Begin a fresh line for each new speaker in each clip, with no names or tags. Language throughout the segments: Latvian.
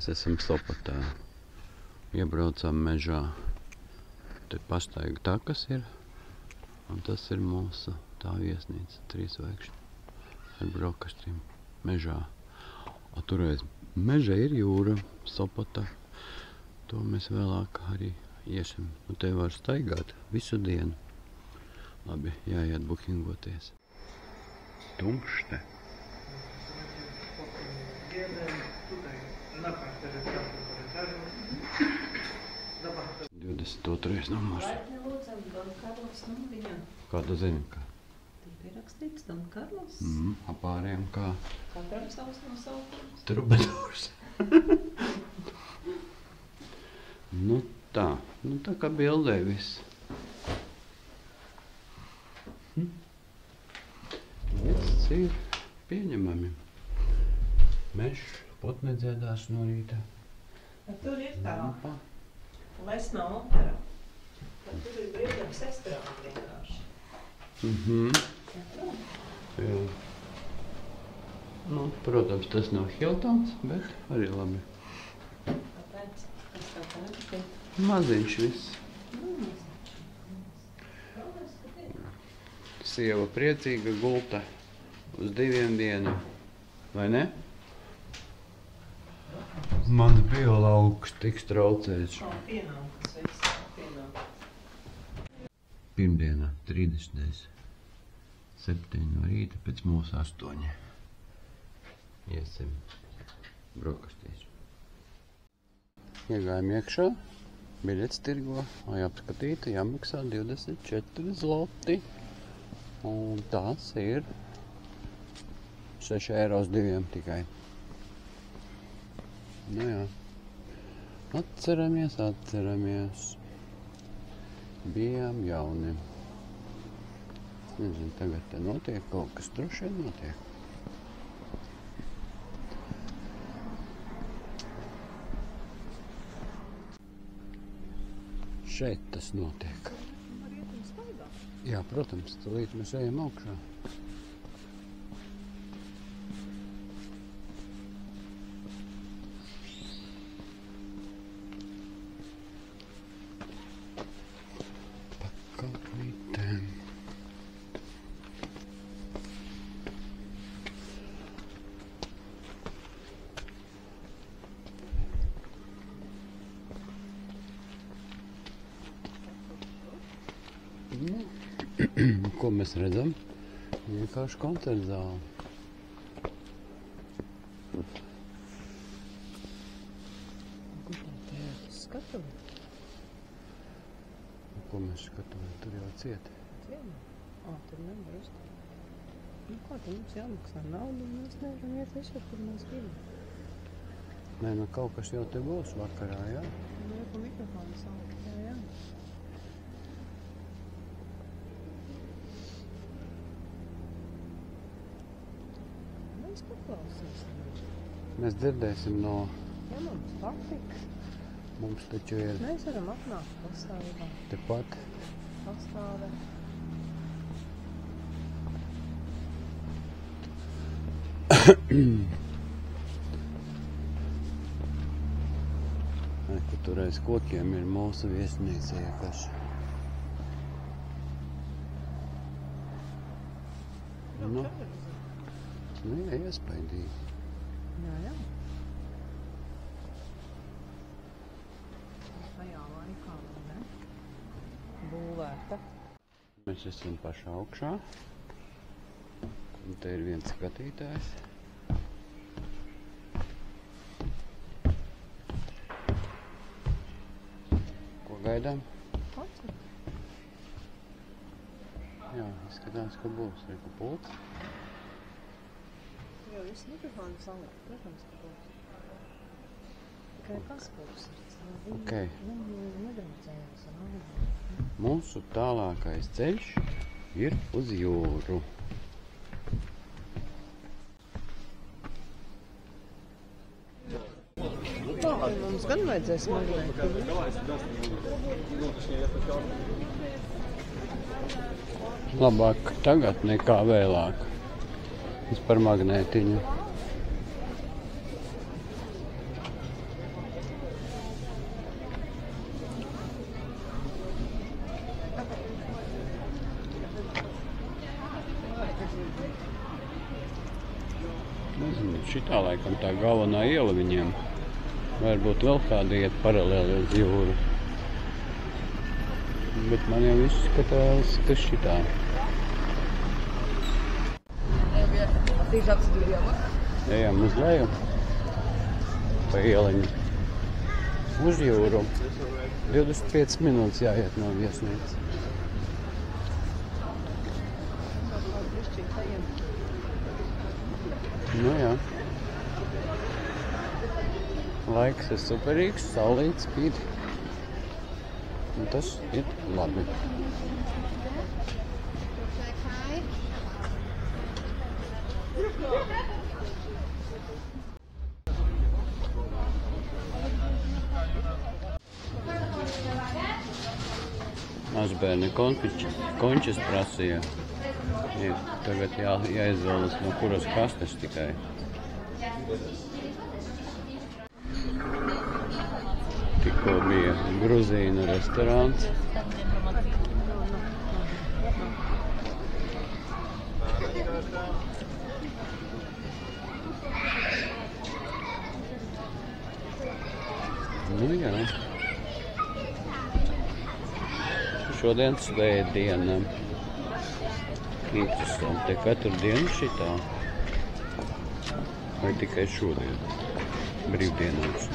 Mēs esam Sopotā. Iebraucām mežā. Te pastaigu takas ir. Un tas ir mūsu tā viesnīca, 3 zvaigžņu ar brokastiem mežā. A turēs meža ir jūra, Sopota. To mēs vēlāk arī iesim. Un te var staigāt visu dienu. Labi, jāiet bukingoties. Tumšs te. 22. numurs. Kā tu zini, kā?
Tur bija rakstīts Don Karlos.
Apāriem kā?
Katram savs nosaukums.
Trubadors. Nu tā kā bildē viss. Viss ir pieņemami. Mežs, putni dziedās no rīta.
Tur ir tā lesnā opera. Tur ir brīdams estrādi vienkārši.
Jā. Nu, protams, tas nav Hiltons, bet arī labi.
Kāpēc? Kas tev tā?
Maziņš viss. Sieva priecīga gulta uz 2 vienu. Vai ne? Mans biolauks tiks traucēts.
Pienākas viss.
Pirmdienā, 30. 7 no rīta, pēc mūsu 8. Iesim brokastīs. Iegājam iekšā, biļetes tirgo, lai apskatītu, jāmaksā 24 zloti. Un tās ir 6 euros 2 tikai. Nu jā. Atceramies. Bijām jauni. Nezinu, tagad te notiek kaut kas, droši vien notiek. Šeit tas notiek. Jā, protams, tūlīt mēs ejam augšā. Pakalpītēm. Ko mēs redzam? Vienkārši koncerta zāle.
Kur tā teātris skatuve?
Ko mēs skatām? Tur jau cieti.
Ciemā? Tur nevar uzstāt. Nu kā, tad mums jāmaksā naudu, un mēs nevaram iet visur, kur mēs gribam.
Nē, nu kaut kas jau te būs vakarā, jā?
Nu, ja pa mikrofonu saukt, jā. Mēs paklausīsim.
Mēs dzirdēsim no...
Ja mums patiks,
Mums taču ir
mēs varam atnākt pastāvībā.
tepat.
Pastāvē.
Tur aiz kokiem ir mūsu viesnīca iekaši. Nu, jā, iespaidīgi.
Jā. Tajā laikā, ne? Būvēta.
Mēs esam pašā augšā. Un te ir viens skatītājs. Ko gaidām?
Koncerts.
Jā, izskatās, ka būs. Reku pults.
Jo viss mikrofonu salikt, protams, ka būs. Tikai paspūks ir.
Ok.
Viņi nedraudzējās ar naudu.
Mūsu tālākais ceļš ir uz jūru.
Mums gan vajadzēs magnētu.
Labāk tagad nekā vēlāk. Par magnētiņu. šitā laikam tā galvenā iela viņiem. Varbūt vēl kāda iet paralēli uz jūru. Bet man jau viss skatās, kas šitā. Ejam uz leju. Pa ieliņu. Uz jūru. 25 minūtes jāiet no viesnīcas. Nu jā. Laiks ir superīgs, saulīt spīd. Un tas ir labi. Mazbērni končus prasīja. Tagad jāizvēlas no kuras kastes tikai. Tikko bija gruzīnu restorāns. Nu jā. Šodien svētdiena. Interesanti, katru dienu šitā. Vai tikai šodien? Brīvdienās.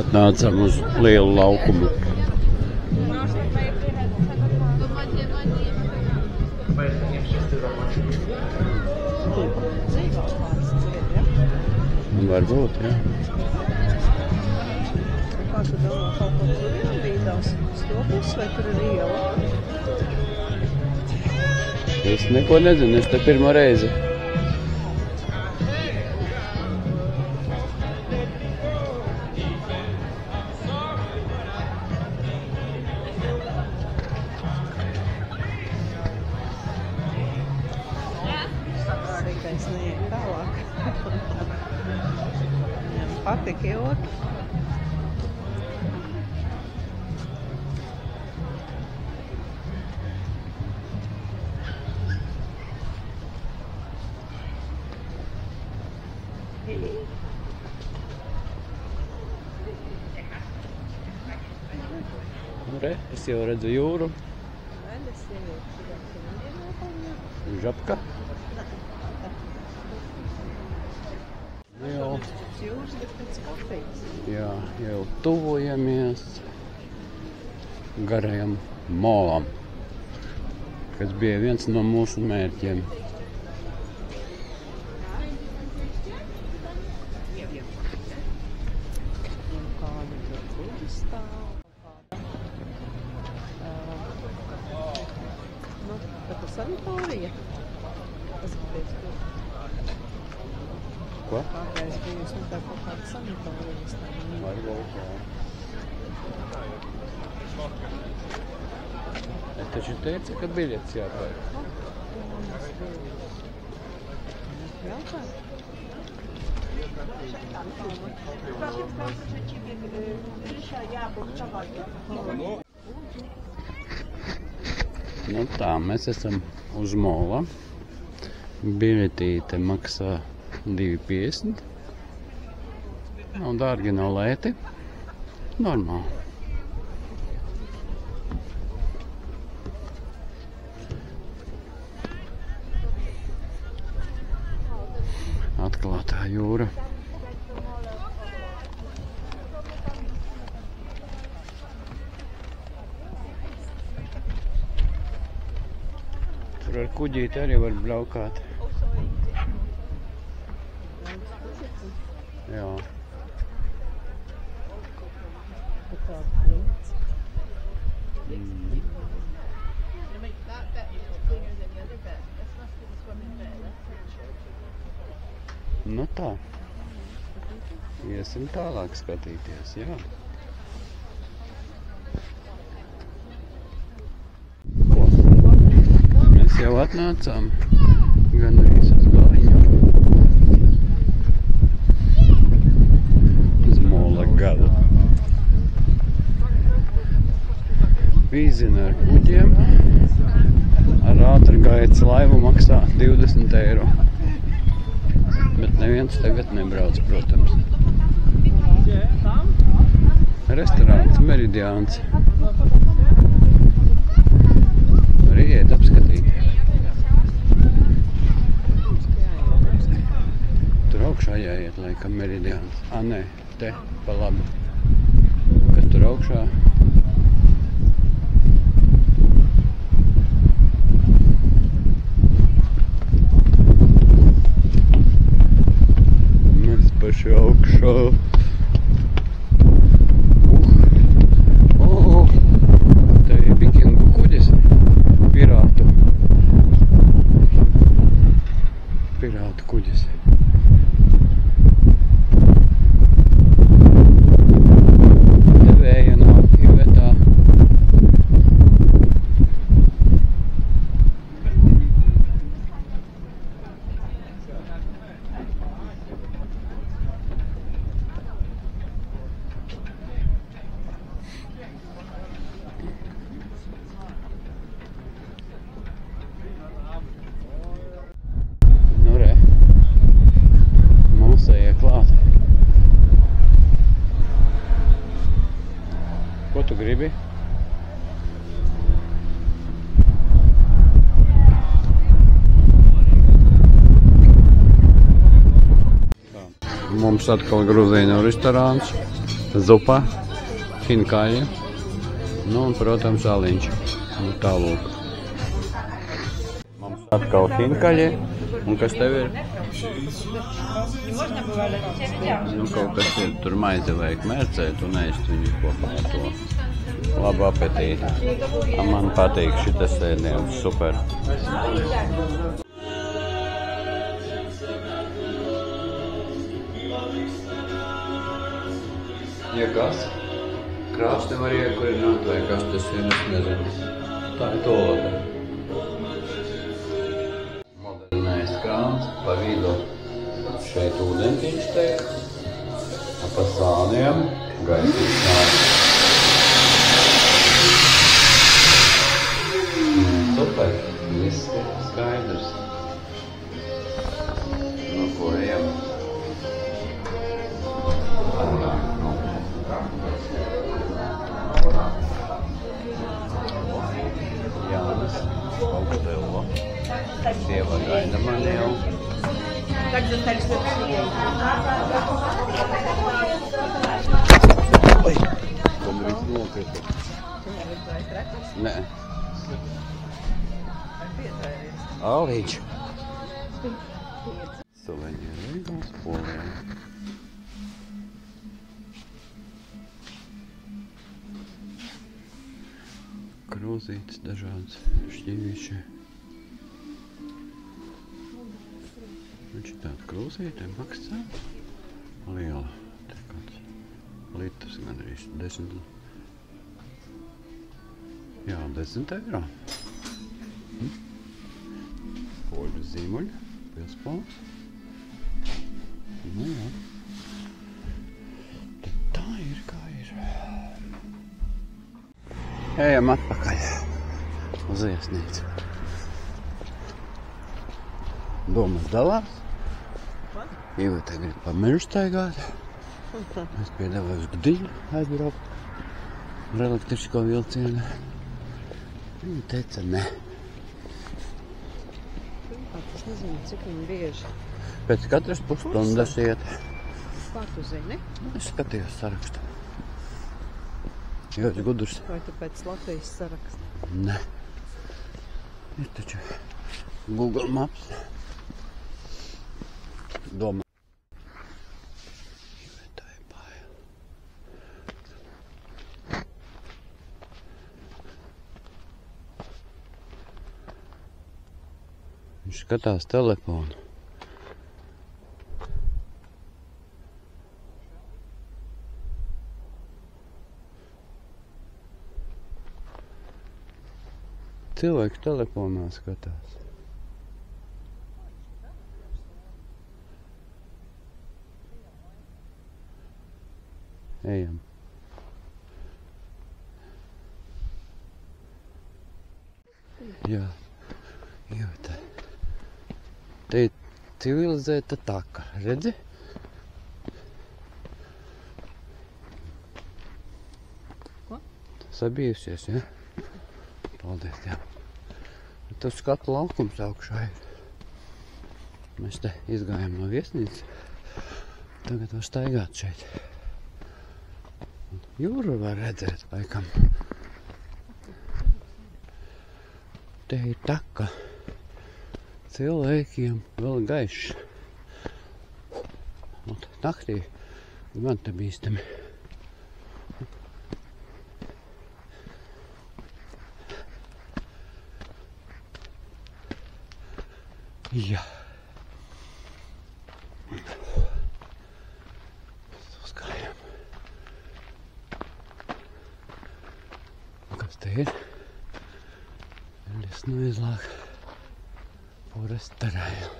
Atnācam uz lielu laukumu. Varbūt, jā.
Kā tu domā, kaut ko tur bija tās stopus, vai tur ir iela?
Es neko nezinu, es te pirmo reizi.
Tikai sniegt tālāk. Viņam patika ilgi.
Re, es jau redzu jūru. Žapka.
Jūras ir pēc kafijas.
Jā, jau tuvojamies garajam molam, kas bija viens no mūsu mērķiem.
Sanatorija. Tas kāpēc tur?
Ko?
Kādreiz bijusi tā kaut kāda sanatorijas.
Varbūt, jā. Es taču teicu, ka biļets jāpērk.
Jautā?
Nu tā, mēs esam uz mola. Biļetīte maksā 2,50. Nav dārgi, nav lēti. Normāli. Atklātā jūra. Tur ar kuģīti arī var braukāt. Jā. Nu tā. Iesim tālāk skatīties, jā. Mēs jau atnācām gan arī uz galiņu. Uz mola galu. Vīzina ar kuģiem. Ar ātrgaitas laivu maksā 20 eiro. Bet neviens tagad nebrauc, protams. Restorāns Meridiāns. Arī iet apskatīt. Tur augšā jāiet, laikam, Meridiāns. Nē, te, pa labi. Kas tur augšā? Mēs paši augšā. Te ir vikingu kuģis. Pirātu kuģis. Te vēja nāk ivetā. Ko tu gribi? Mums atkal grūzīņu restorāns, zupa, hinkaļi, nu un, protams, aliņš. Nu, tālūk. Mums atkal hinkaļi, un kas tev ir? Nu, kaut kas ir, tur maizi vajag mērcēt un ēst viņu kopā ar to. Labu apetīti. Man patīk šitas ēdiens, super. Ja kas? Krāsti var iekurināt, vai kas tas ir, es nezinu. Tā ir tolode. Modernais krāns, pa vidu šeit ūdentiņš teik, pa sāniem gaisīts nāk. Super, viss ir skaidrs. Nu, ko ejam? Jānis, augstēlo. Sieva gaida mani jau.
Tak zostaliśmy przyjęci.
Oi, ko man viss nokrita. Nē. Aliņš. Suveņi Rīgās, Polijā. Krūzītes dažādas šķīvišķi. Viņš ir tāda krūzīte, maksā liela. Te kāds litrs gandrīz 10. Jā, 10 eiro. Poļu zīmuļi, pilspalvas. Nu jā. Tad tā ir, kā ir. Ejam atpakaļ uz viesnīcu. Domas dalās. Iveta grib pa mežu staigāt. Es piedāvāju uz Gdiņu aizbraukt ar elektrisko vilcienu. Viņa teica ne.
Es nezinu, cik viņi bieži.
Pēc katras pusstundas iet.
Kā tu zini?
Es skatījos sarakstu. Ļoti gudrs.
Vai tu pēc Latvijas saraksta?
Ne. Ir taču Google Maps. Doma. Ivetai bail. Viņš skatās telefonu. Cilvēki telefonā skatās. Ejam. Jā, Iveta. Te ir civilizēta taka, redzi?
Ko?
Sabijusies, ja? Paldies, jā. Tur skatu laukums augšā ir. Mēs te izgājām no viesnīcas. Tagad var staigāt šeit. Jūru var redzēt, laikam. Te ir taka. Cilvēkiem vēl gaišs. Un naktī gan te bīstami. Jā. Uzgājām. Kas te ir? Лесной излаг по restorāniem.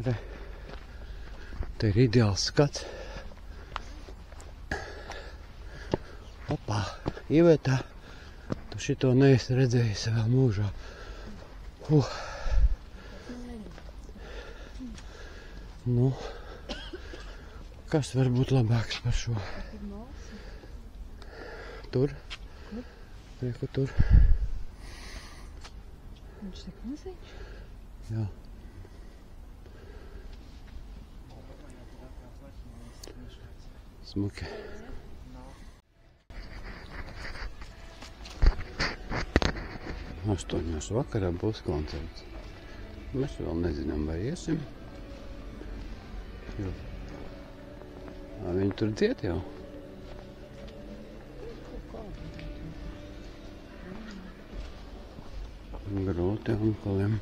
Re. Te ir ideāls skats. Opā, Iveta, tu šito neesi redzējis savā mūžā. Nu, kas var būt labāks par šo? Tur? Reku tur.
Viņš tik maziņš?
Jā. Smuki. Astoņos vakarā būs koncerts. Mēs vēl nezinām, vai iesim. Jo. Viņi tur dzied jau. Grūti onkulim.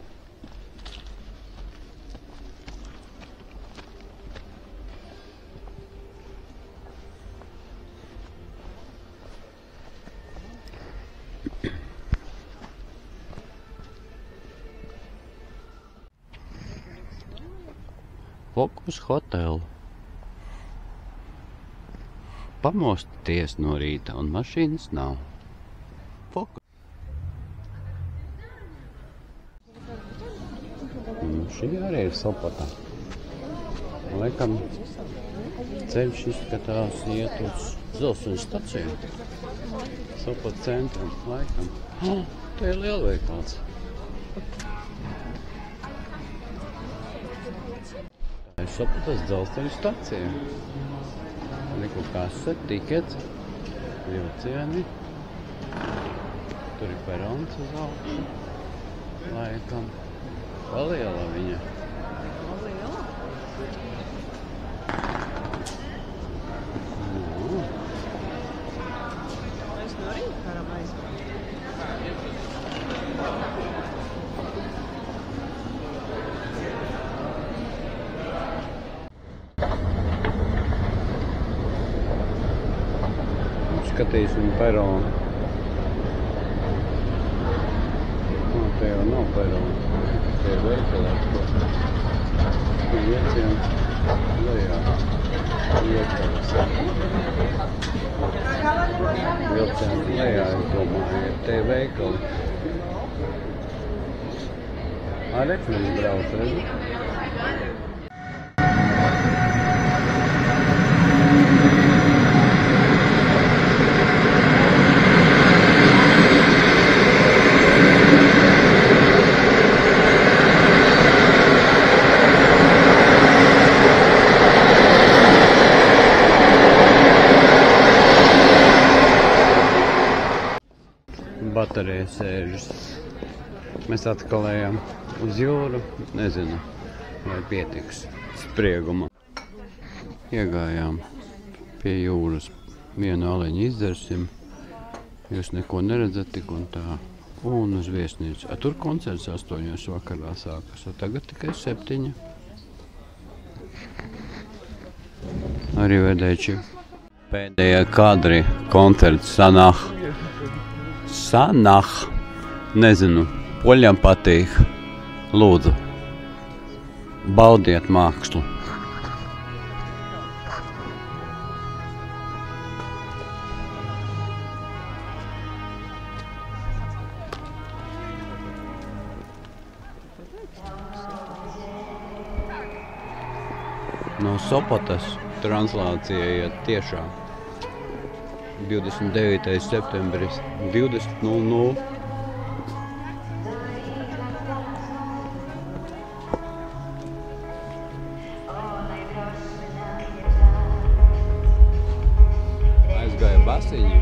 Fokus hotelu. Pamosties no rīta un mašīnas nav. Fokus. Šī arī ir Sopota. Laikam ceļš izskatās iet uz dzelzceļa staciju. Sopota centram, laikam. Te ir lielveikals. Tā ir Sopotas dzelzceļa stacija. Liku kase, tikets, vilcieni. Tur ir perons uz augšu. Laikam. Paliela viņa.
Paliela?
Nu.
Mēs no rīta varam aizbraukt.
Skatīsim peronu. Te jau nav peronu. Tie ir veikalēti. Iecien lejā. Iekavas. Vilcien lejā, es domāju, te ir veikali. Rekļus brauc, redzi? Baterija sēžas. Mēs atkal ejam uz jūru. Nezinu, vai pietiks sprieguma. Iegājām pie jūras. Vienu aliņu izdzersim. Jūs neko neredzat tik un tā. Un uz viesnīcu. Tur koncerts 8 vakarā sākas. Tagad tikai 7. Arī vedēči. Pēdējā kadri koncerts Sanach. Nezinu, poļiem patīk. Lūdzu, baudiet mākslu. No Sopotas translācija iet tiešā. 29. septembris 20:00. Aizgāja basiņi.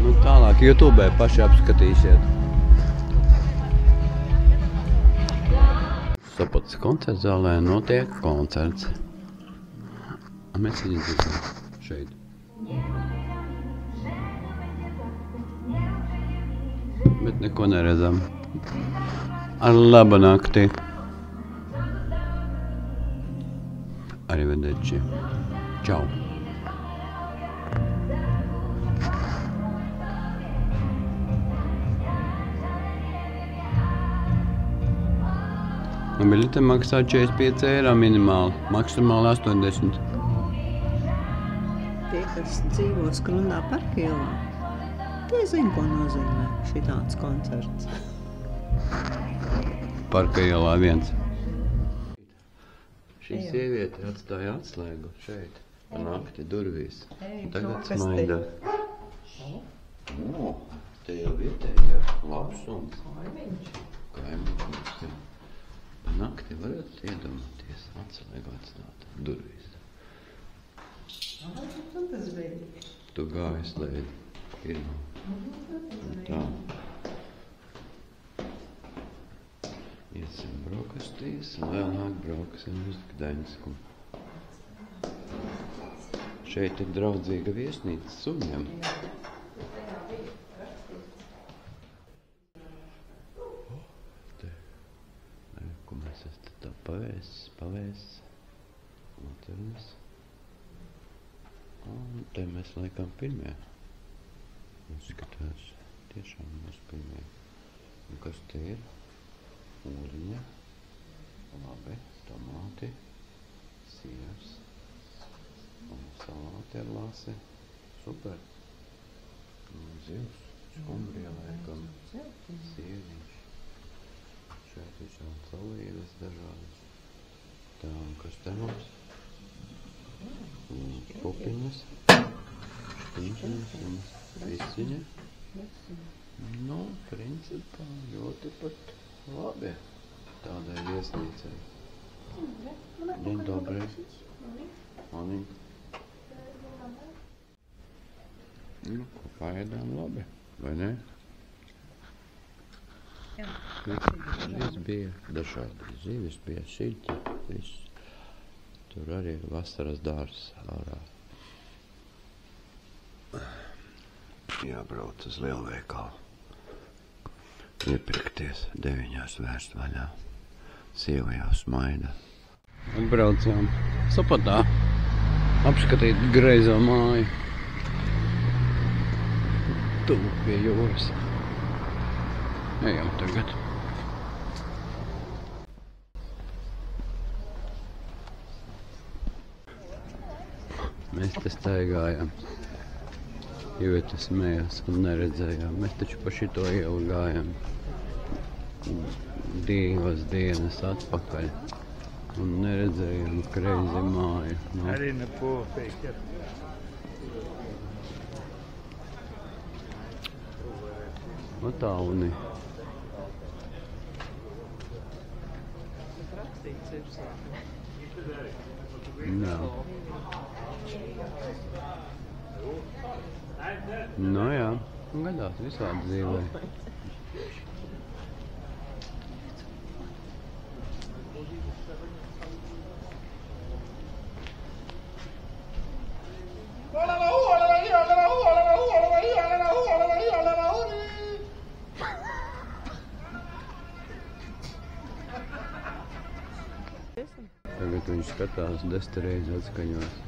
Nu tālāk YouTube paši apskatīsiet. Sopotas koncerta zālē notiek koncerts. Mēs viņu dzirdam šeit. Bet neko neredzam. Ar labu nakti. Arrivederci. Čau. Biļete maksā 45 eiro minimāli, maksimāli 80.
Tie, kas dzīvo Skrundā parka ielā, tie zina, ko nozīmē šitāds koncerts.
Parka ielā 1. Šī sieviete atstāja atslēgu šeit, pa nakti durvīs. Tagad smaida. O, te jau vietējā labsums. Kaimiņš. Pa nakti varat iedomāties atslēgu atstāt durvīs. Tu gāji slēdi pirmā. Tā. Iesim brokastīs un vēl nāk brokasim uz Gdaņsku. Šeit ir draudzīga viesnīca suņiem. Ko mēs esam tā pavēsis, moternes. Un te mēs laikam pirmie. Skatās, tiešām mēs pirmie. Un kas te ir? Ūriņa, labi, tomāti, siers un salāti ar lasi. Super. Zivs, skumbrija laikam, sieriņš. Šeit ir šāds olīves dažādas. Tā, un kas te mums? Pupiņas, šķiņķiņas un visiņa. Nu, principā ļoti pat labi tādai viesnīcai. Dzień dobry. Morning. Nu, ko paēdām labi, vai ne? Viss bija dažādi. Zivis bija siļķi, viss. Tur arī ir vasaras dārzs ārā. Jābrauc uz lielveikalu. Iepirkties 9 vērst vaļā. Sieva jau smaida. Atbraucām Sopotā. Apskatīt greizo māju. Tuvu pie jūras. Ejam tagad. Mēs te staigājam. Iveta smējās un neredzējām. Mēs taču pa šito ielu gājam 2 dienas atpakaļ. Un neredzējām kreizi māju. No.
Arī nepo fake.
Atauni. Jā. Nu jā, gadās visādi dzīvē. Tagad viņš skatās 10 reizes atskaņos.